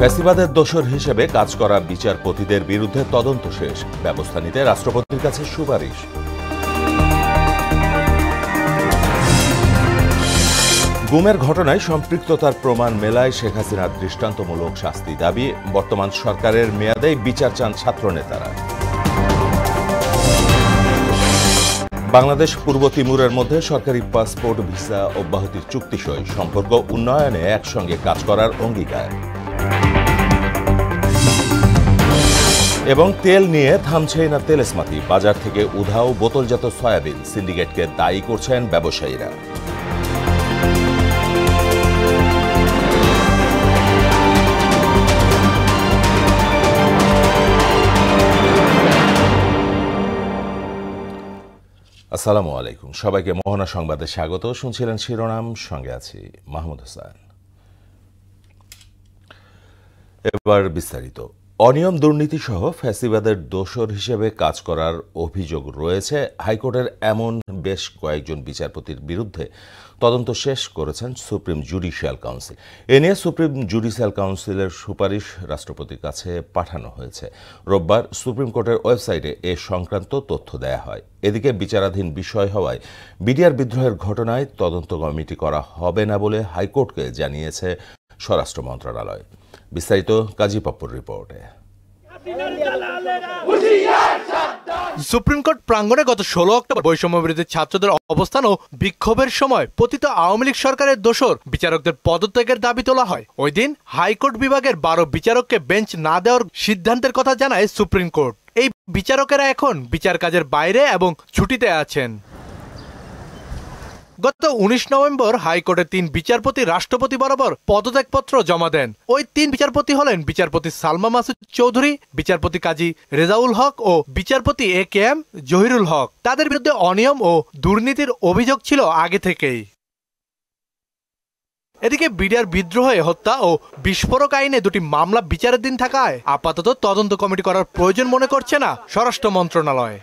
ফ্যাসিবাদের দোষর হিসেবে কাজ করা বিচারপতিদের বিরুদ্ধে তদন্ত শেষ, ব্যবস্থা নিতে রাষ্ট্রপতির কাছে সুপারিশ। গুমের ঘটনায় সম্পৃক্ততার প্রমাণ মেলায় শেখ হাসিনার দৃষ্টান্তমূলক শাস্তি দাবি, বর্তমান সরকারের মেয়াদেই বিচার চান ছাত্রনেতারা। বাংলাদেশ পূর্ব তিমুরের মধ্যে সরকারি পাসপোর্ট ভিসা অব্যাহতির চুক্তি সই, সম্পর্ক উন্নয়নে একসঙ্গে কাজ করার অঙ্গীকার। এবং তেল নিয়ে থামছেই না তেলেসমাতি, বাজার থেকে উধাও বোতলজাত সয়াবিন, সিন্ডিকেটকে দায়ী করছেন ব্যবসায়ীরা। আসসালামু আলাইকুম, সবাইকে মোহনা সংবাদে স্বাগত। শুনছিলেন শিরোনাম, সঙ্গে আছি মাহমুদ হোসেন। এবার বিস্তারিত। অনিয়ম দুর্নীতি সহ ফ্যাসিবাদের দোষর হিসেবে কাজ করার অভিযোগ রয়েছে হাইকোর্টের এমন বেশ কয়েকজন বিচারপতির বিরুদ্ধে তদন্ত শেষ করেছেন সুপ্রিম জুডিশিয়াল কাউন্সিল। এ নিয়ে সুপ্রিম জুডিশিয়াল কাউন্সিলের সুপারিশ রাষ্ট্রপতির কাছে পাঠানো হয়েছে। রোববার সুপ্রিম কোর্টের ওয়েবসাইটে এ সংক্রান্ত তথ্য দেয়া হয়। এদিকে বিচারাধীন বিষয় হওয়ায় বিডিআর বিদ্রোহের ঘটনায় তদন্ত কমিটি করা হবে না বলে হাইকোর্টকে জানিয়েছে স্বরাষ্ট্র মন্ত্রণালয়। বিস্তারিত কাজী পাপ্পুর রিপোর্টে। সুপ্রিম কোর্ট প্রাঙ্গণে গত 16 অক্টোবর বৈষম্য বিরোধী ছাত্রদের অবস্থান ও বিক্ষোভের সময় পতিত আওয়ামী লীগ সরকারের দোষর বিচারকদের পদত্যাগের দাবি তোলা হয়। ওই দিন হাইকোর্ট বিভাগের 12 বিচারককে বেঞ্চ না দেওয়ার সিদ্ধান্তের কথা জানায় সুপ্রিম কোর্ট। এই বিচারকেরা এখন বিচার কাজের বাইরে এবং ছুটিতে আছেন। গত 19 নভেম্বর হাইকোর্টের 3 বিচারপতি রাষ্ট্রপতি বরাবর পদত্যাগপত্র জমা দেন। ওই 3 বিচারপতি হলেন বিচারপতি সালমা মাসুদ চৌধুরী, বিচারপতি কাজী রেজাউল হক ও বিচারপতি AKM জহিরুল হক। তাদের বিরুদ্ধে অনিয়ম ও দুর্নীতির অভিযোগ ছিল আগে থেকেই। এদিকে বিডিআর বিদ্রোহে হত্যা ও বিস্ফোরক আইনে 2টি মামলা বিচারের দিন থাকায় আপাতত তদন্ত কমিটি করার প্রয়োজন মনে করছে না স্বরাষ্ট্র মন্ত্রণালয়।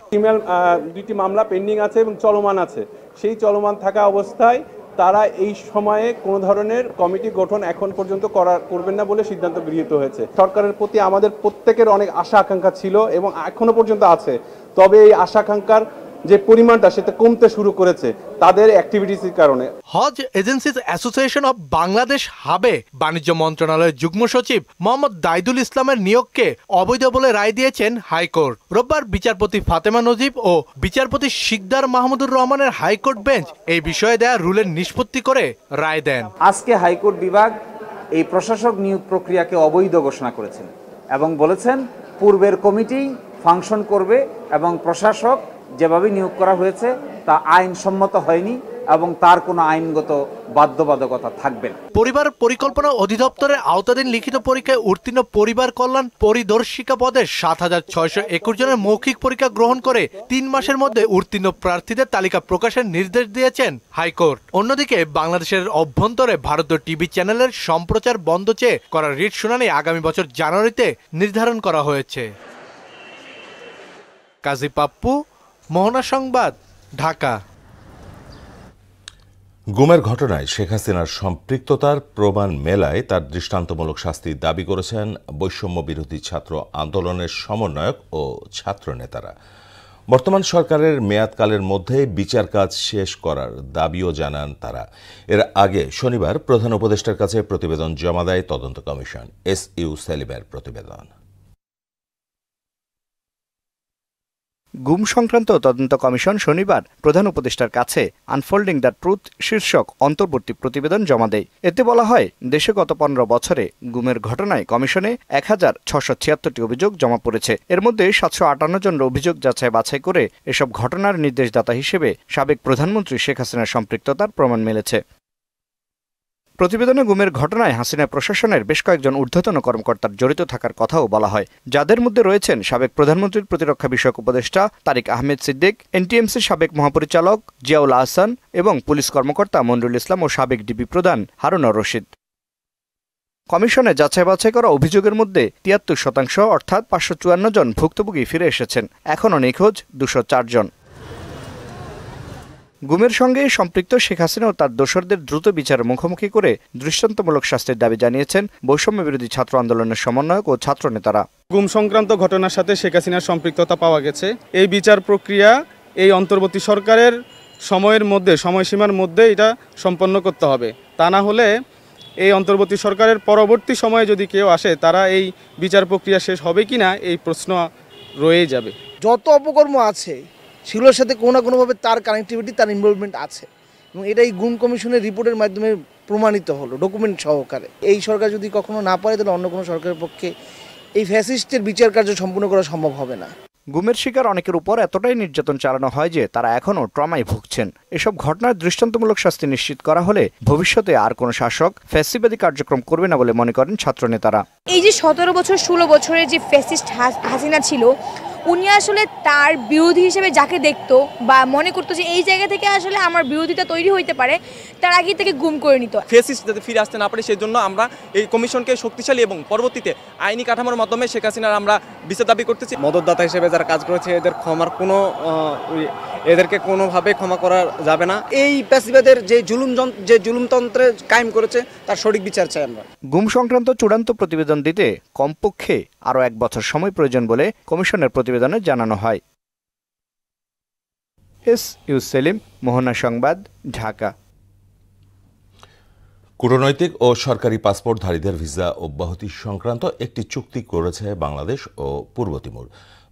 2টি মামলা পেন্ডিং আছে এবং চলমান আছে। সেই চলমান থাকা অবস্থায় তারা এই সময়ে কোনো ধরনের কমিটি গঠন এখন পর্যন্ত করবেন না বলে সিদ্ধান্ত গৃহীত হয়েছে। সরকারের প্রতি আমাদের প্রত্যেকের অনেক আশা আকাঙ্ক্ষা ছিল এবং এখনো পর্যন্ত আছে, তবে এই আশা আকাঙ্ক্ষার যে পরিমাণটা সেটা কমতে শুরু করেছে তাদের অ্যাক্টিভিটিসের কারণে। হজ এজেন্সিজ অ্যাসোসিয়েশন অব বাংলাদেশ হাবে বাণিজ্য মন্ত্রণালয়ের যুগ্ম সচিব মোহাম্মদ দাইদুল ইসলামের নিয়োগকে অবৈধ বলে রায় দিয়েছেন হাইকোর্ট। রোববার বিচারপতি ফাতেমা নজিব ও বিচারপতি শিকদার মাহমুদুর রহমানের হাইকোর্ট বেঞ্চ এই বিষয়ে দেয়া রুলের নিষ্পত্তি করে রায় দেন। আজকে হাইকোর্ট বিভাগ এই প্রশাসক নিয়োগ প্রক্রিয়াকে অবৈধ ঘোষণা করেছেন এবং বলেছেন পূর্বের কমিটি ফাংশন করবে এবং প্রশাসক যেভাবে নিয়োগ করা হয়েছে তা আইনসম্মত হয়নি এবং তার কোনো আইনগত বাধ্যবাধকতা থাকবে না। পরিবার পরিকল্পনা অধিদপ্তরের আওতাধীন লিখিত পরীক্ষায় উত্তীর্ণ পরিবার কল্যাণ পরিদর্শিকা পদে 7,621 জনের মৌখিক পরীক্ষা গ্রহণ করে 3 মাসের মধ্যে উত্তীর্ণ প্রার্থীদের তালিকা প্রকাশের নির্দেশ দিয়েছেন হাইকোর্ট। অন্যদিকে বাংলাদেশের অভ্যন্তরে ভারতীয় টিভি চ্যানেলের সম্প্রচার বন্ধ চেয়ে করা রিট শুনানি আগামী বছর জানুয়ারিতে নির্ধারণ করা হয়েছে। কাজী পাপ্পু, মোহনা সংবাদ, ঢাকা। গুমের ঘটনায় শেখ হাসিনার সম্পৃক্ততার প্রমাণ মেলায় তার দৃষ্টান্তমূলক শাস্তি দাবি করেছেন বৈষম্য বিরোধী ছাত্র আন্দোলনের সমন্বয়ক ও ছাত্র নেতারা। বর্তমান সরকারের মেয়াদকালের মধ্যে বিচার কাজ শেষ করার দাবিও জানান তারা। এর আগে শনিবার প্রধান উপদেষ্টার কাছে প্রতিবেদন জমা দেয় তদন্ত কমিশন। SU সেলিমের প্রতিবেদন। গুম সংক্রান্ত তদন্ত কমিশন শনিবার প্রধান উপদেষ্টার কাছে আনফোল্ডিং দ্য ট্রুথ শীর্ষক অন্তর্বর্তী প্রতিবেদন জমা দেয়। এতে বলা হয়, দেশে গত 15 বছরে গুমের ঘটনায় কমিশনে 1676টি অভিযোগ জমা পড়েছে। এর মধ্যে 758 জনের অভিযোগ যাচাই বাছাই করে এসব ঘটনার নির্দেশদাতা হিসেবে সাবেক প্রধানমন্ত্রী শেখ হাসিনার সম্পৃক্ততার প্রমাণ মিলেছে। প্রতিবেদনে গুমের ঘটনায় হাসিনা প্রশাসনের বেশ কয়েকজন ঊর্ধ্বতন কর্মকর্তার জড়িত থাকার কথাও বলা হয়, যাদের মধ্যে রয়েছেন সাবেক প্রধানমন্ত্রীর প্রতিরক্ষা বিষয়ক উপদেষ্টা তারিক আহমেদ সিদ্দিক, NTMC সাবেক মহাপরিচালক জিয়াউল আহসান এবং পুলিশ কর্মকর্তা মনিরুল ইসলাম ও সাবেক ডিবি প্রধান হারুনুর রশিদ। কমিশনে যাচাই বাছাই করা অভিযোগের মধ্যে 73% অর্থাৎ 554 জন ভুক্তভোগী ফিরে এসেছেন। এখনও নিখোঁজ 204 জন। গুমের সঙ্গে সম্পৃক্ত শেখ হাসিনা ও তার দোসরদের দ্রুত বিচারের মুখোমুখি করে দৃষ্টান্তমূলক শাস্তির দাবি জানিয়েছেন বৈষম্য বিরোধী ছাত্র আন্দোলনের সমন্বয়ক ও ছাত্র নেতারা। গুম সংক্রান্ত ঘটনার সাথে শেখ হাসিনার সম্পৃক্ততা পাওয়া গেছে। এই বিচার প্রক্রিয়া এই অন্তর্বর্তী সরকারের সময়সীমার মধ্যে এটা সম্পন্ন করতে হবে। তা না হলে এই অন্তর্বর্তী সরকারের পরবর্তী সময়ে যদি কেউ আসে, তারা এই বিচার প্রক্রিয়া শেষ হবে কিনা এই প্রশ্ন রয়ে যাবে। যত অপকর্ম আছে সেগুলোর সাথে কোনো না কোনোভাবে তার কানেক্টিভিটি, তার ইনভলভমেন্ট আছে, এবং এটাই গুম কমিশনের রিপোর্টের মাধ্যমে প্রমাণিত হলো ডকুমেন্ট সহকারে। এই সরকার যদি কখনো না পারে, তাহলে অন্য কোনো সরকারের পক্ষে এই ফ্যাসিস্টের বিচার কার্য সম্পূর্ণ করা সম্ভব হবে না। গুমের শিকার অনেকের উপর এতটাই নির্যাতন চালানো হয় যে তারা এখনও ট্রমায় ভুগছেন। এসব ঘটনার দৃষ্টান্তমূলক শাস্তি নিশ্চিত করা হলে ভবিষ্যতে আর কোনো শাসক ফ্যাসিবাদী কার্যক্রম করবে না বলে মনে করেন ছাত্র নেতারা। এই যে 17 বছর 16 বছরের যে ফ্যাসিস্ট হাসিনা ছিল, উনি আসলে তার বিরোধী হিসেবে যাকে দেখতো বা মনে করতো যে এই জায়গা থেকে আসলে আমার বিরোধিতা তৈরি হইতে পারে, তার আগে থেকে গুম করে নিত। ফ্যাসিস্ট যাতে ফিরে আসতে না পারে, সেই জন্য আমরা এই কমিশনকে শক্তিশালী এবং পরবর্তীতে আইনি কাঠামোর মাধ্যমে শেখ হাসিনার আমরা বিচার দাবি করতেছি। মদতদাতা হিসেবে যারা কাজ করেছে এদেরকে কোনোভাবে ক্ষমা করা যাবে না। এই ফ্যাসিবাদের যে জুলুমতন্ত্রে কায়েম করেছে, তার সঠিক বিচার চাই আমরা। গুম সংক্রান্ত চূড়ান্ত প্রতিবেদন দিতে কমপক্ষে আরও 1 বছর সময় প্রয়োজন বলে কমিশনের প্রতিবেদনে জানানো হয়। ইউ সেলিম, মোহনা সংবাদ, ঢাকা। কূটনৈতিক ও সরকারি পাসপোর্টধারীদের ভিসা অব্যাহতি সংক্রান্ত একটি চুক্তি করেছে বাংলাদেশ ও পূর্ব তিমুর।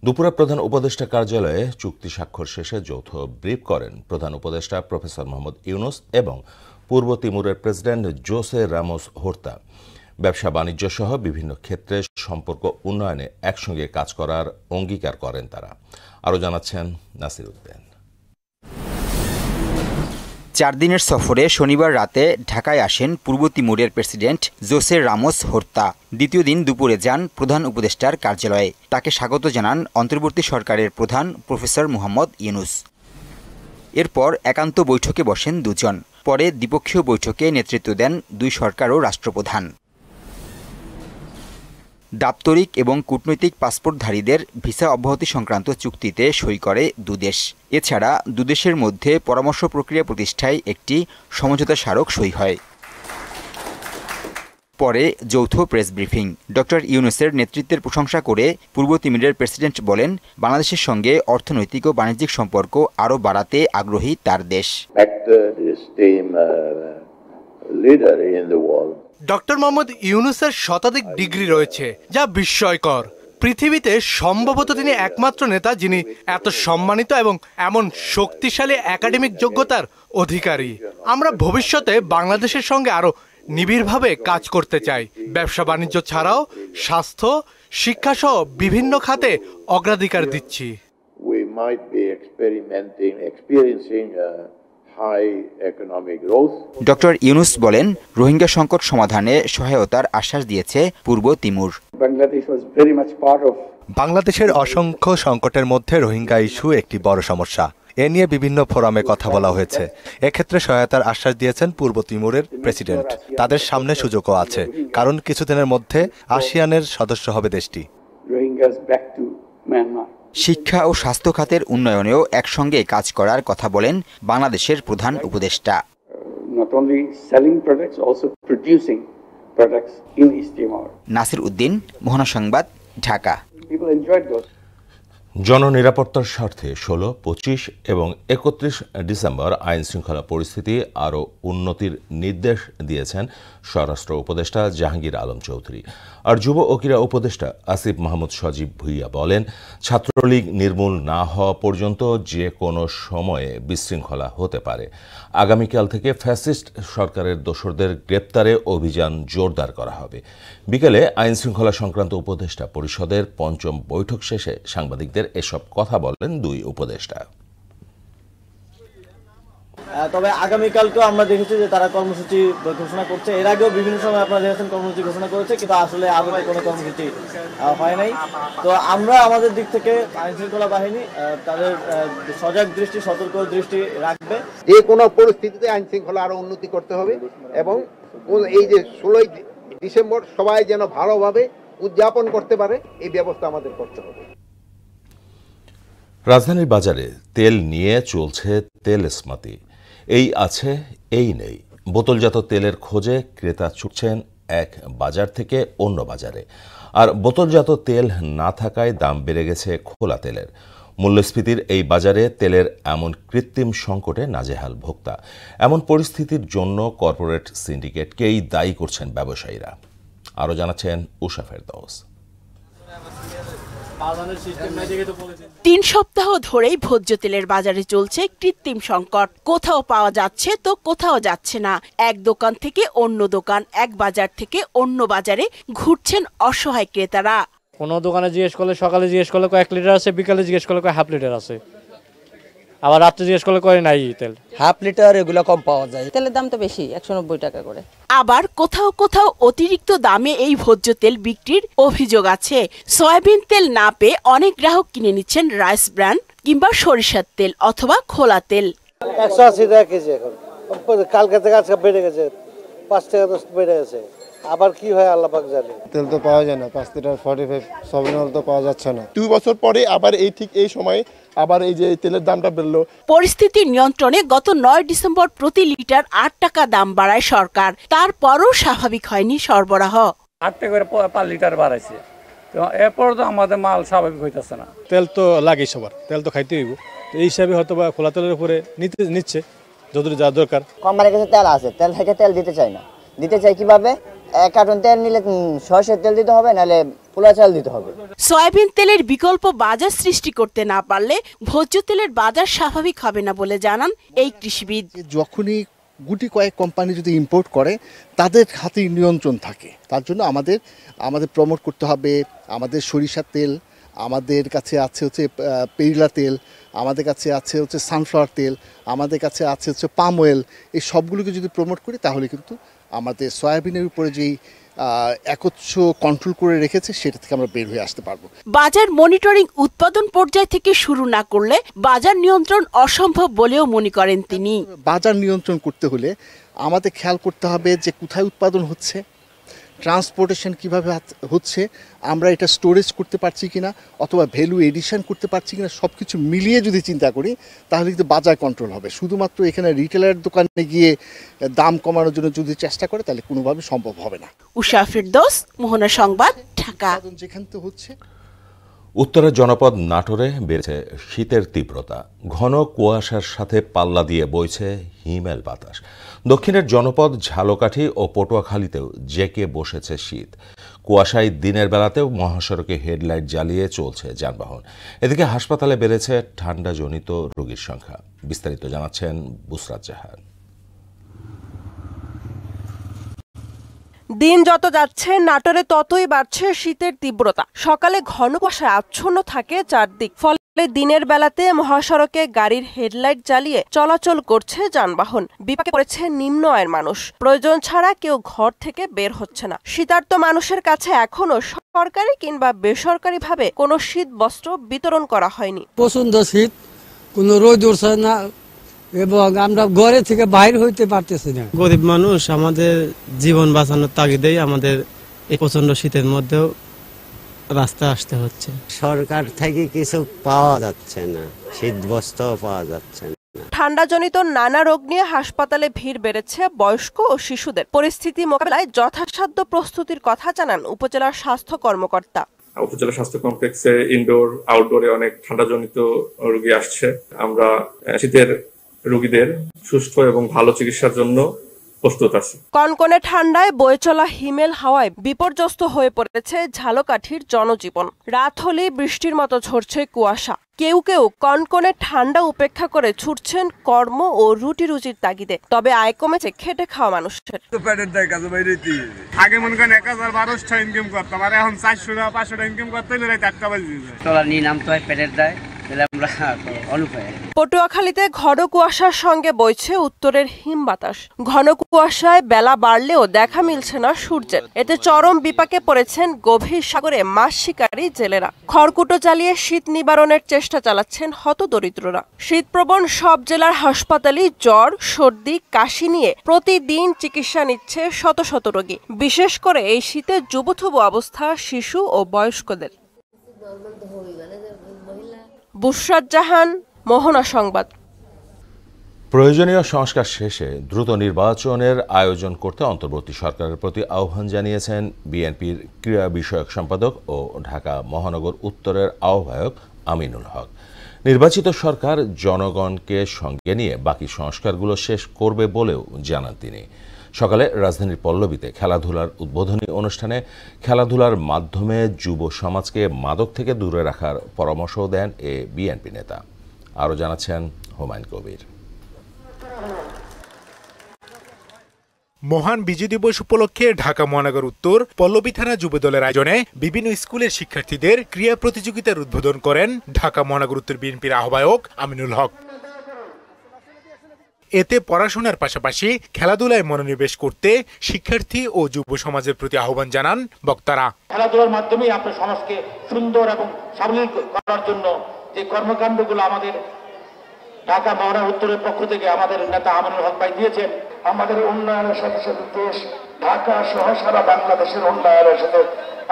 দুপুরে প্রধান উপদেষ্টা কার্যালয়ে চুক্তি স্বাক্ষর শেষে যৌথ ব্রিফ করেন প্রধান উপদেষ্টা প্রফেসর মোহাম্মদ ইউনুস এবং পূর্ব তিমুরের প্রেসিডেন্ট জোসে রামোস হোর্তা। ব্যবসা বাণিজ্য সহ বিভিন্ন ক্ষেত্রে সম্পর্ক উন্নয়নে একসঙ্গে কাজ করার অঙ্গীকার করেন তারা। আরও জানাচ্ছেন নাসির উদ্দিন। 4 দিনের সফরে শনিবার রাতে ঢাকায় আসেন পূর্ব তিমুরের প্রেসিডেন্ট জোসে রামোস হোর্তা। দ্বিতীয় দিন দুপুরে যান প্রধান উপদেষ্টার কার্যালয়ে। তাকে স্বাগত জানান অন্তর্বর্তী সরকারের প্রধান প্রফেসর মোহাম্মদ ইউনুস। এরপর একান্ত বৈঠকে বসেন দুজন। পরে দ্বিপক্ষীয় বৈঠকে নেতৃত্ব দেন 2 সরকার ও রাষ্ট্রপ্রধান। দাপ্তরিক এবং কূটনৈতিক পাসপোর্টধারীদের ভিসা অব্যাহতি সংক্রান্ত চুক্তিতে সই করে 2 দেশ। এছাড়া 2 দেশের মধ্যে পরামর্শ প্রক্রিয়া প্রতিষ্ঠায় একটি সমঝোতা স্মারক সই হয়। পরে যৌথ প্রেস ব্রিফিং। ডক্টর ইউনুসের নেতৃত্বের প্রশংসা করে পূর্ব তিমুরের প্রেসিডেন্ট বলেন, বাংলাদেশের সঙ্গে অর্থনৈতিক ও বাণিজ্যিক সম্পর্ক আরও বাড়াতে আগ্রহী তার দেশ। ডক্টর মোহাম্মদ ইউনুসের শতাধিক ডিগ্রি রয়েছে, যা বিস্ময়কর। পৃথিবীতে সম্ভবত তিনি একমাত্র নেতা যিনি এত সম্মানিত এবং এমন শক্তিশালী একাডেমিক যোগ্যতার অধিকারী। আমরা ভবিষ্যতে বাংলাদেশের সঙ্গে আরো নিবিড়ভাবে কাজ করতে চাই। ব্যবসা বাণিজ্য ছাড়াও স্বাস্থ্য, শিক্ষা সহ বিভিন্ন খাতে অগ্রাধিকার দিচ্ছি। ডক্টর ইউনুস বলেন, রোহিঙ্গা সংকট সমাধানে সহায়তার আশ্বাস দিয়েছে পূর্ব তিমুর। বাংলাদেশের অসংখ্য সংকটের মধ্যে রোহিঙ্গা ইস্যু একটি বড় সমস্যা। এ নিয়ে বিভিন্ন ফোরামে কথা বলা হয়েছে। এক্ষেত্রে সহায়তার আশ্বাস দিয়েছেন পূর্ব তিমুরের প্রেসিডেন্ট। তাদের সামনে সুযোগও আছে, কারণ কিছুদিনের মধ্যে আসিয়ানের সদস্য হবে দেশটি। শিক্ষা ও স্বাস্থ্য খাতের উন্নয়নেও একসঙ্গে কাজ করার কথা বলেন বাংলাদেশের প্রধান উপদেষ্টা। নাসির উদ্দিন, মোহনা সংবাদ, ঢাকা। জননিরাপত্তার স্বার্থে 16, 25 এবং 31 ডিসেম্বর আইন শৃঙ্খলা পরিস্থিতি আরও উন্নতির নির্দেশ দিয়েছেন স্বরাষ্ট্র উপদেষ্টা জাহাঙ্গীর আলম চৌধুরী। আর যুব ও ক্রীড়া উপদেষ্টা আসিফ মাহমুদ সজীব ভুইয়া বলেন, ছাত্রলীগ নির্মূল না হওয়া পর্যন্ত যে কোনো সময়ে বিশৃঙ্খলা হতে পারে। আগামীকাল থেকে ফ্যাসিস্ট সরকারের দোসরদের গ্রেপ্তারে অভিযান জোরদার করা হবে। বিকেলে আইন শৃঙ্খলা সংক্রান্ত উপদেষ্টা পরিষদের 5ম বৈঠক শেষে সাংবাদিকদের এসব কথা বলেন 2 উপদেষ্টা। তবে আগামীকালকেও আমরা দেখেছি যে তারা কর্মসূচি ঘোষণা করছে। এর আগেও বিভিন্ন সময় আপনারা দেখেছেন কর্মসূচি ঘোষণা করেছে, কিন্তু আসলে আদতে কোনো কর্মসূচি হয় নাই। তো আমরা আমাদের দিক থেকে আইন শৃঙ্খলা বাহিনী তাদের সজাগ দৃষ্টি, সতর্ক দৃষ্টি রাখবে। যে কোনো পরিস্থিতিতে আইন শৃঙ্খলা আরো উন্নতি করতে হবে এবং এই যে 16 ডিসেম্বর সবাই যেন ভালোভাবে উদযাপন করতে পারে, এই ব্যবস্থা আমাদের করতে হবে। রাজধানীর বাজারে তেল নিয়ে চলছে তেল স্মাতি। এই আছে এই নেই। বোতলজাত তেলের খোঁজে ক্রেতা ছুটছেন এক বাজার থেকে অন্য বাজারে, আর বোতলজাত তেল না থাকায় দাম বেড়ে গেছে খোলা তেলের। মূল্যস্ফীতির এই বাজারে তেলের এমন কৃত্রিম সংকটে নাজেহাল ভোক্তা। এমন পরিস্থিতির জন্য কর্পোরেট সিন্ডিকেটকেই দায়ী করছেন ব্যবসায়ীরা। আরও জানাচ্ছেন উষা ফেরদৌস। 3 সপ্তাহ ধরেই ভোজ্য তেলের বাজারে চলছে কৃত্রিম সংকট। কোথাও পাওয়া যাচ্ছে তো কোথাও যাচ্ছে না। এক দোকান থেকে অন্য দোকান, এক বাজার থেকে অন্য বাজারে ঘুরছেন অসহায় ক্রেতারা। কোনো দোকানে জিজ্ঞেস করলে সকালে জিজ্ঞেস করলে 1 লিটার আছে, বিকালে জিজ্ঞেস করলে 1/2 লিটার আছে, আবার রাত্রে জিজ্ঞেস করলে নাই তেল। 1/2 লিটার এগুলো কম পাওয়া যায়। তেলের দাম তো বেশি, 190 টাকা করে। আবার কোথাও কোথাও অতিরিক্ত দামে এই ভোজ্য তেল বিক্রির অভিযোগ আছে। সয়াবিন তেল না পেয়ে অনেক গ্রাহক কিনে নিচ্ছেন রাইস ব্র্যান্ড কিংবা সরিষার তেল অথবা খোলা তেল। 180 টাকা কেজি এখন, কালকে থেকে আজকে বেড়ে গেছে, 5 টাকা বেড়ে গেছে। আবার কি হয় আল্লাহ পাক জানে। তেল তো পাওয়া যায় না, 5 লিটার 45 সয়াবিন তো পাওয়া যাচ্ছে না। 2 বছর পরে আবার এই সময় আবার এই যে তেলের দামটা বেড়লো। পরিস্থিতি নিয়ন্ত্রণে গত 9 ডিসেম্বর প্রতি লিটার 8 টাকা দাম বাড়ায় সরকার। তারপরও স্বাভাবিক হয়নি সরবরাহ। 8 টাকা করে পার লিটার বাড়াইছে, তো এরপর তো আমাদের মাল স্বাভাবিক হইতেছে না। তেল তো লাগে সবার, তেল তো খাইতে হইব, এই হিসাবে হয়তো বা খোলা তেলের উপরে নিচ্ছে যতটুকু যা দরকার। কোম্পানির কাছে তেল আছে, তেল থেকে তেল দিতে চাই না। দিতে চাই কিভাবে? 1 কার্টন তেল নিলে সরষের তেল দিতে হবে, নাহলে পোলা চাল দিতে হবে। সয়াবিন তেলের বিকল্প বাজার সৃষ্টি করতে না পারলে ভোজ্য তেলের বাজার স্বাভাবিক হবে না বলে জানান এই কৃষিবিদ। যখনই গুটি কয়েক কোম্পানি যদি ইম্পোর্ট করে, তাদের হাতে নিয়ন্ত্রণ থাকে। তার জন্য আমাদের প্রমোট করতে হবে। আমাদের সরিষার তেল, আমাদের কাছে আছে হচ্ছে পেরিলা তেল, আমাদের কাছে আছে হচ্ছে সানফ্লাওয়ার তেল, আমাদের কাছে আছে হচ্ছে পাম অয়েল। এই সবগুলোকে যদি প্রমোট করি তাহলে কিন্তু আমাদের সয়াবিনের উপরে যেই একচ্ছ কন্ট্রোল করে রেখেছে সেটা থেকে আমরা বের হয়ে আসতে পারবো। বাজার মনিটরিং উৎপাদন পর্যায় থেকে শুরু না করলে বাজার নিয়ন্ত্রণ অসম্ভব বলেও মনে করেন তিনি। বাজার নিয়ন্ত্রণ করতে হলে আমাদের খেয়াল করতে হবে যে কোথায় উৎপাদন হচ্ছে, ট্রান্সপোর্টেশন কিভাবে হচ্ছে, আমরা এটা স্টোরেজ করতে পারছি কিনা, অথবা ভ্যালু এডিশন করতে পারছি কিনা, সব কিছু মিলিয়ে যদি চিন্তা করি তাহলে কিন্তু বাজার কন্ট্রোল হবে। শুধুমাত্র এখানে রিটেলার দোকানে গিয়ে দাম কমানোর জন্য যদি চেষ্টা করে তাহলে কোনোভাবে সম্ভব হবে না। উষা ফেরদৌস, মোহনা সংবাদ, ঢাকা। যেখান তো হচ্ছে উত্তরের জনপদ নাটোরে বেড়েছে শীতের তীব্রতা। ঘন কুয়াশার সাথে পাল্লা দিয়ে বইছে হিমেল বাতাস। দক্ষিণের জনপদ ঝালকাঠি ও পটুয়াখালীতেও জেঁকে বসেছে শীত। কুয়াশায় দিনের বেলাতেও মহাসড়কে হেডলাইট জ্বালিয়ে চলছে যানবাহন। এদিকে হাসপাতালে বেড়েছে ঠান্ডাজনিত রোগীর সংখ্যা। বিস্তারিত জানাচ্ছেন বুসরাত জাহান। দিন যত যাচ্ছে নাটোরে ততই বাড়ছে শীতের তীব্রতা। সকালে ঘন কুয়াশায় আচ্ছন্ন থাকে চারদিক, ফলে দিনের বেলাতে মহাসড়কে গাড়ির হেডলাইট জ্বালিয়ে চলাচল করছে যানবাহন। বিপাকে পড়েছে নিম্ন আয়ের মানুষ। প্রয়োজন ছাড়া কেউ ঘর থেকে বের হচ্ছে না। শীতার্ত মানুষের কাছে এখনো সরকারি কিংবা বেসরকারি ভাবে কোনো শীত বস্ত্র বিতরণ করা হয়নি। প্রচন্ড শীত, কোনো রোদ উঠছে না এবং আমরা ঘরে থেকে বাইর হইতে পারতেছি না। গরিব মানুষ, আমাদের জীবন বাঁচানোর তাগিদেই আমাদের এই প্রচন্ড শীতের মধ্যেও রাস্তায় আসতে হচ্ছে। সরকার থেকে কিছু পাওয়া যাচ্ছে না, শীত বস্ত্র পাওয়া যাচ্ছে না। ঠান্ডাজনিত নানা রোগ নিয়ে হাসপাতালে ভিড় বেড়েছে বয়স্ক ও শিশুদের। পরিস্থিতি মোকাবেলায় যথাসাধ্য প্রস্তুতির কথা জানান উপজেলার স্বাস্থ্য কর্মকর্তা। উপজেলা স্বাস্থ্য কমপ্লেক্সে ইনডোর আউটডোরে অনেক ঠান্ডাজনিত রোগী আসছে। আমরা শীতের রোগীদের সুস্থ এবং ভালো চিকিৎসার জন্য প্রস্তুত আছি। কনকনে ঠান্ডায় বয়ে চলা হিমেল হাওয়ায় বিপর্যস্ত হয়ে পড়েছে ঝালকাঠির জনজীবন। রাত হলেই বৃষ্টির মতো ঝরছে কুয়াশা। কেউ কেউ কনকনে ঠান্ডা উপেক্ষা করে ছুটছেন কর্ম ও রুটি রুজির তাগিদে। তবে আয় কমেছে খেটে খাওয়া মানুষের। আগে মনে করেন 1000-1200 ইনকাম করতাম, আর এখন 400-500 ইনকাম করতে হলে 4টা বাজে যায়। তোলা নিয়ে নামতে হয় পেটের দায়। পটুয়াখালীতে ঘন কুয়াশার সঙ্গে বইছে উত্তরের হিম বাতাস। ঘন কুয়াশায় বেলা বাড়লেও দেখা মিলছে না সূর্যের। এতে চরম বিপাকে পড়েছেন গভীর সাগরে মাছ শিকারী জেলেরা। খড়কুটো জ্বালিয়ে শীত নিবারণের চেষ্টা চালাচ্ছেন হতদরিদ্ররা। শীতপ্রবণ সব জেলার হাসপাতালে জ্বর, সর্দি, কাশি নিয়ে প্রতিদিন চিকিৎসা নিচ্ছে শত শত রোগী। বিশেষ করে এই শীতে যুবথুবু অবস্থা শিশু ও বয়স্কদের। বুশরাত জাহান, মোহনা সংবাদ। প্রয়োজনীয় সংস্কার শেষে দ্রুত নির্বাচনের আয়োজন করতে অন্তর্বর্তী সরকারের প্রতি আহ্বান জানিয়েছেন বিএনপির ক্রীড়া বিষয়ক সম্পাদক ও ঢাকা মহানগর উত্তরের আহ্বায়ক আমিনুল হক। নির্বাচিত সরকার জনগণকে সঙ্গে নিয়ে বাকি সংস্কারগুলো শেষ করবে বলেও জানান তিনি। সকালে রাজধানীর পল্লবীতে খেলাধুলার উদ্বোধনী অনুষ্ঠানে খেলাধুলার মাধ্যমে যুব সমাজকে মাদক থেকে দূরে রাখার পরামর্শ দেন এ বিএনপি নেতা। আরও জানাচ্ছেন হুমায়ুন কবির। মহান বিজয় দিবস উপলক্ষে ঢাকা মহানগর উত্তর পল্লবী থানা যুবদলের আয়োজনে বিভিন্ন স্কুলের শিক্ষার্থীদের ক্রীড়া প্রতিযোগিতার উদ্বোধন করেন ঢাকা মহানগর উত্তর বিএনপির আহ্বায়ক আমিনুল হক। এতে পড়াশোনার পাশাপাশি খেলাধুলায় মনোনিবেশ করতে শিক্ষার্থী ও যুব সমাজের প্রতি আহ্বান জানান বক্তারা। খেলাধুলার মাধ্যমে আপনার সমাজকে সুন্দর এবং সাবলীল করার জন্য যে কর্মকাণ্ডগুলো আমাদের ঢাকা মহানগর উত্তরের পক্ষ থেকে আমাদের নেতা আমিনুল হক ভাই দিয়েছেন, আমাদের উন্নয়নের সাথে সাথে দেশ ঢাকা সহ সারা বাংলাদেশের উন্নয়নের সাথে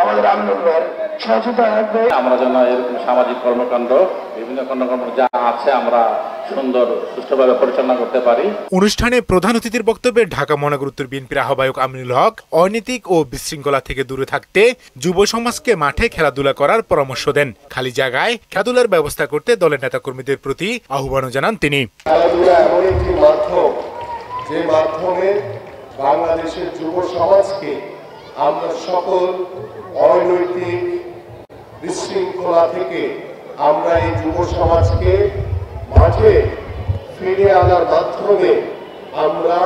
আমাদের আমিনুল ভাইয়ের সহযোগিতা থাকবে। আমরা যেন এরকম সামাজিক কর্মকাণ্ড বিভিন্ন কর্মকাণ্ড যা আছে আমরা সুন্দর সুষ্ঠুভাবে পরিচালনা করতে পারি। অনুষ্ঠানে প্রধান অতিথির বক্তব্যে ঢাকা মহানগর উত্তর বিএনপির আহ্বায়ক আমিনুল হক অনৈতিক ও বিশৃঙ্খলা থেকে দূরে থাকতে যুব সমাজকে মাঠে খেলাধুলা করার পরামর্শ দেন। খালি জায়গায় খেলাধুলার ব্যবস্থা করতে দলের নেতাকর্মীদের প্রতি আহ্বানও জানান তিনি। খেলাধুলা এমন একটি মাধ্যম যে মাধ্যমে বাংলাদেশের যুব সমাজকে আমরা সকল অনৈতিক বিশৃঙ্খলা থেকে আমরা এই যুব সমাজকে মাঠে ফিরে আনার মাধ্যমে আমরা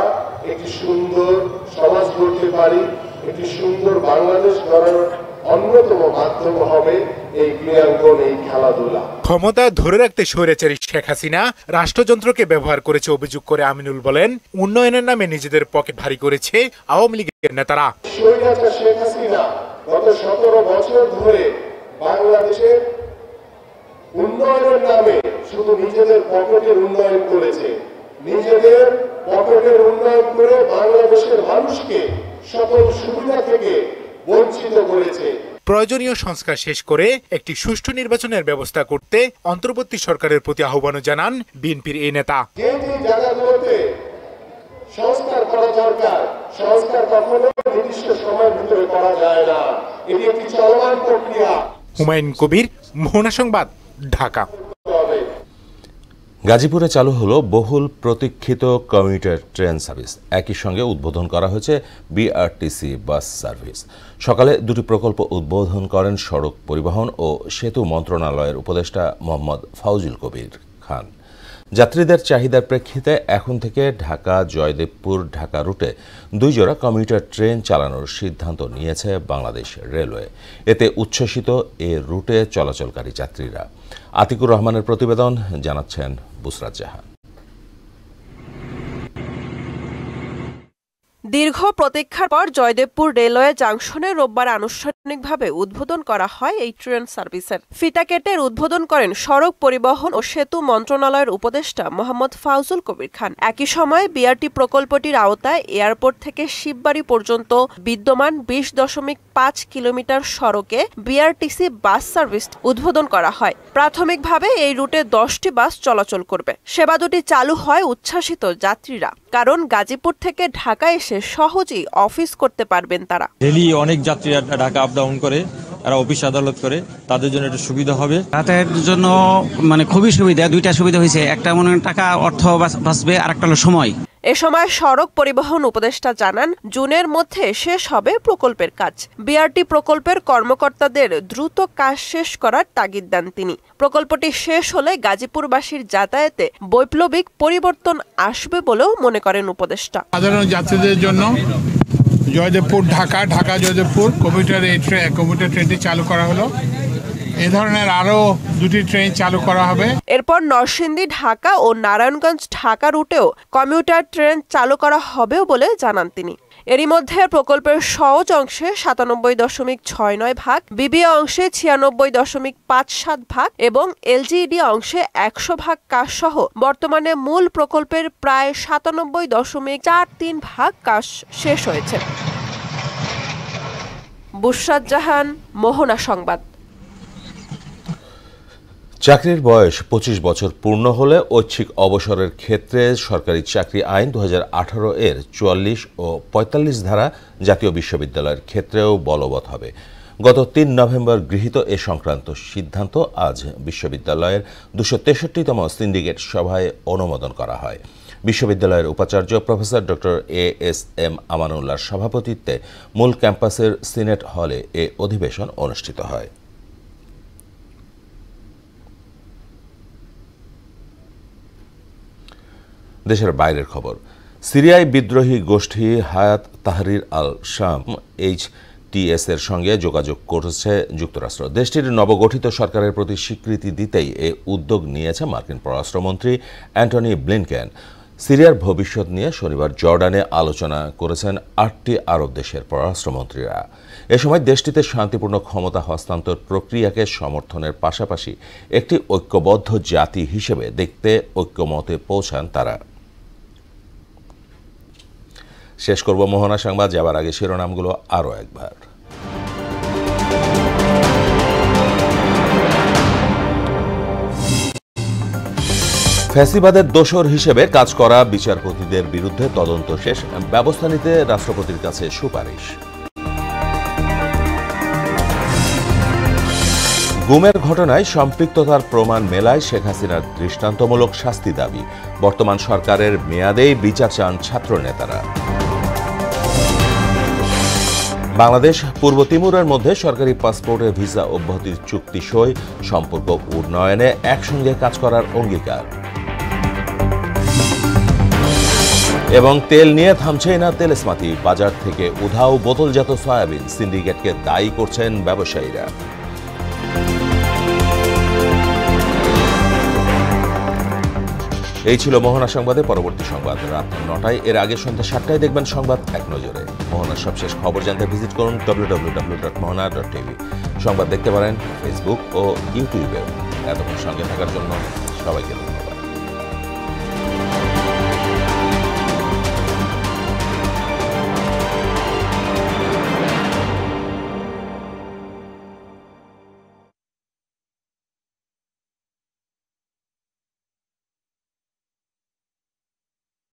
একটি সুন্দর সমাজ গড়তে পারি। একটি সুন্দর বাংলাদেশ গড়ার অন্যতম মাধ্যম হবে এই ক্রীড়াঙ্গন, এই খেলাধুলা। ক্ষমতা ধরে রাখতে স্বৈরাচারী শেখ হাসিনা রাষ্ট্রযন্ত্রকে ব্যবহার করেছে অভিযোগ করে আমিনুল বলেন, উন্নয়নের নামে নিজেদের পকেট ভারী করেছে আওয়ামী লীগের নেতারা। স্বৈরাচার শেখ হাসিনা গত 17 বছর ধরে বাংলাদেশের উন্নয়নের নামে শুধু নিজেদের পকেটের উন্নয়ন করেছে, নিজেদের পকেটের উন্নয়ন করে বাংলাদেশের মানুষকে সকল সুবিধা থেকে বঞ্চিত করেছে। প্রয়োজনীয় সংস্কার শেষ করে একটি সুষ্ঠু নির্বাচনের ব্যবস্থা করতে অন্তর্বর্তী সরকারের প্রতি আহ্বানও জানান বিএনপির এই নেতা। যে জায়গাগুলোতে সংস্কার করা দরকার, সংস্কার কখনো নির্দিষ্ট সময়ের ভিতরে করা যায় না, এটি একটি চলমান প্রক্রিয়া। হুমায়ুন কবির, মোহনা সংবাদ, ঢাকা। গাজীপুরে চালু হলো বহুল প্রতীক্ষিত কমিউটার ট্রেন সার্ভিস। একই সঙ্গে উদ্বোধন করা হয়েছে বিআরটিসি বাস সার্ভিস। সকালে দুটি প্রকল্প উদ্বোধন করেন সড়ক পরিবহন ও সেতু মন্ত্রণালয়ের উপদেষ্টা মোহাম্মদ ফাউজুল কবির খান। যাত্রীদের চাহিদার প্রেক্ষিতে এখন থেকে ঢাকা জয়দেবপুর ঢাকা রুটে 2 জোড়া কমিউটার ট্রেন চালানোর সিদ্ধান্ত নিয়েছে বাংলাদেশ রেলওয়ে। এতে উচ্ছ্বসিত এ রুটে চলাচলকারী যাত্রীরা। আতিকুর রহমানের প্রতিবেদন, জানাচ্ছেন বুশরাত জাহান। দীর্ঘ প্রতীক্ষার পর জয়দেবপুর রেলওয়ে জাংশনে রোববার আনুষ্ঠানিকভাবে উদ্বোধন করা হয় এই ট্রেন সার্ভিসের। ফিতা কেটে উদ্বোধন করেন সড়ক পরিবহন ও সেতু মন্ত্রণালয়ের উপদেষ্টা মোহাম্মদ ফাউজুল কবির খান। একই সময় বিআরটি প্রকল্পটির আওতায় এয়ারপোর্ট থেকে শিববাড়ি পর্যন্ত বিদ্যমান 20.5 কিলোমিটার সড়কে বিআরটিসি বাস সার্ভিস উদ্বোধন করা হয়। প্রাথমিকভাবে এই রুটে 10টি বাস চলাচল করবে। সেবা দুটি চালু হয় উচ্ছ্বাসিত যাত্রীরা, কারণ গাজীপুর থেকে ঢাকা এসে সহজেই অফিস করতে পারবেন তারা। ডেইলি অনেক যাত্রীরা ঢাকা আপ ডাউন করে, তারা অফিস আদালত করে, তাদের জন্য এটা সুবিধা হবে। যাতায়াতের জন্য খুবই সুবিধা। দুইটা সুবিধা হয়েছে, একটা মনে টাকা অর্থ বাঁচবে, আর একটা হলো সময়। এ সময় সড়ক পরিবহন উপদেষ্টা জানান, জুনের মধ্যে শেষ হবে প্রকল্পের কাজ। বিআরটি প্রকল্পের কর্মকর্তাদের দ্রুত কাজ শেষ করার তাগিদ দেন তিনি। প্রকল্পটি শেষ হলে গাজীপুরবাসীর যাতায়াতে বৈপ্লবিক পরিবর্তন আসবে বলেও মনে করেন উপদেষ্টা। সাধারণ যাত্রীদের জন্য জয়দেবপুর ঢাকা, ঢাকা জয়দেবপুর কমিউটার ট্রেনটি চালু করা হলো। এই ধরনের আরো 2টি ট্রেন চালু করা হবে। এরপর নরসিংদী ঢাকা ও নারায়ণগঞ্জ ঢাকা রুটেও কমিউটার ট্রেন চালু করা হবেও বলে জানান তিনি। এরই মধ্যে প্রকল্পের সহজ অংশে 97.69 ভাগ, বিবি অংশে 96.57 ভাগ এবং এলজিইডি অংশে 100 ভাগ কাজ সহ বর্তমানে মূল প্রকল্পের প্রায় 97.43 ভাগ কাজ শেষ হয়েছে। বুশরাত জাহান, মোহনা সংবাদ। চাকরির বয়স 25 বছর পূর্ণ হলে ঐচ্ছিক অবসরের ক্ষেত্রে সরকারি চাকরি আইন 2018 এর 44 ও 45 ধারা জাতীয় বিশ্ববিদ্যালয়ের ক্ষেত্রেও বলবৎ হবে। গত 3 নভেম্বর গৃহীত এ সংক্রান্ত সিদ্ধান্ত আজ বিশ্ববিদ্যালয়ের 263তম সিন্ডিকেট সভায় অনুমোদন করা হয়। বিশ্ববিদ্যালয়ের উপাচার্য প্রফেসর ডক্টর এএসএম আমানুল্লাহর সভাপতিত্বে মূল ক্যাম্পাসের সিনেট হলে এ অধিবেশন অনুষ্ঠিত হয়। দেশের বাইরের খবর। সিরিয়ায় বিদ্রোহী গোষ্ঠী হায়াত তাহরির আল শাম HTS এর সঙ্গে যোগাযোগ করেছে যুক্তরাষ্ট্র। দেশটির নবগঠিত সরকারের প্রতি স্বীকৃতি দিতেই এ উদ্যোগ নিয়েছে মার্কিন পররাষ্ট্রমন্ত্রী অ্যান্টনি ব্লিনকেন। সিরিয়ার ভবিষ্যৎ নিয়ে শনিবার জর্ডানে আলোচনা করেছেন 8টি আরব দেশের পররাষ্ট্রমন্ত্রীরা। এ সময় দেশটিতে শান্তিপূর্ণ ক্ষমতা হস্তান্তর প্রক্রিয়াকে সমর্থনের পাশাপাশি একটি ঐক্যবদ্ধ জাতি হিসেবে দেখতে ঐক্যমতে পৌঁছান তারা। শেষ করব মোহনা সংবাদ, যাবার আগে শিরোনামগুলো আরও একবার। ফ্যাসিবাদের দোসর হিসেবে কাজ করা বিচারপতিদের বিরুদ্ধে তদন্ত শেষ, ব্যবস্থা নিতে রাষ্ট্রপতির কাছে সুপারিশ। গুমের ঘটনায় সম্পৃক্ততার প্রমাণ মেলায় শেখ হাসিনার দৃষ্টান্তমূলক শাস্তি দাবি। বর্তমান সরকারের মেয়াদেই বিচার চান ছাত্রনেতারা। বাংলাদেশ পূর্ব তিমুরের মধ্যে সরকারি পাসপোর্টে ভিসা অব্যাহতির চুক্তি সই, সম্পর্ক উন্নয়নে একসঙ্গে কাজ করার অঙ্গীকার। এবং তেল নিয়ে থামছেই না তেলেস্মাতি, বাজার থেকে উধাও বোতলজাত সয়াবিন, সিন্ডিকেটকে দায়ী করছেন ব্যবসায়ীরা। এই ছিল মোহনা সংবাদে। পরবর্তী সংবাদ রাত 9টায়, এর আগে সন্ধ্যা 7টায় দেখবেন সংবাদ এক নজরে। মোহনার সবশেষ খবর জানতে ভিজিট করুন www.mohana.tv। সংবাদ দেখতে পারেন ফেসবুক ও ইউটিউবে। এতক্ষণ সঙ্গে থাকার জন্য সবাইকে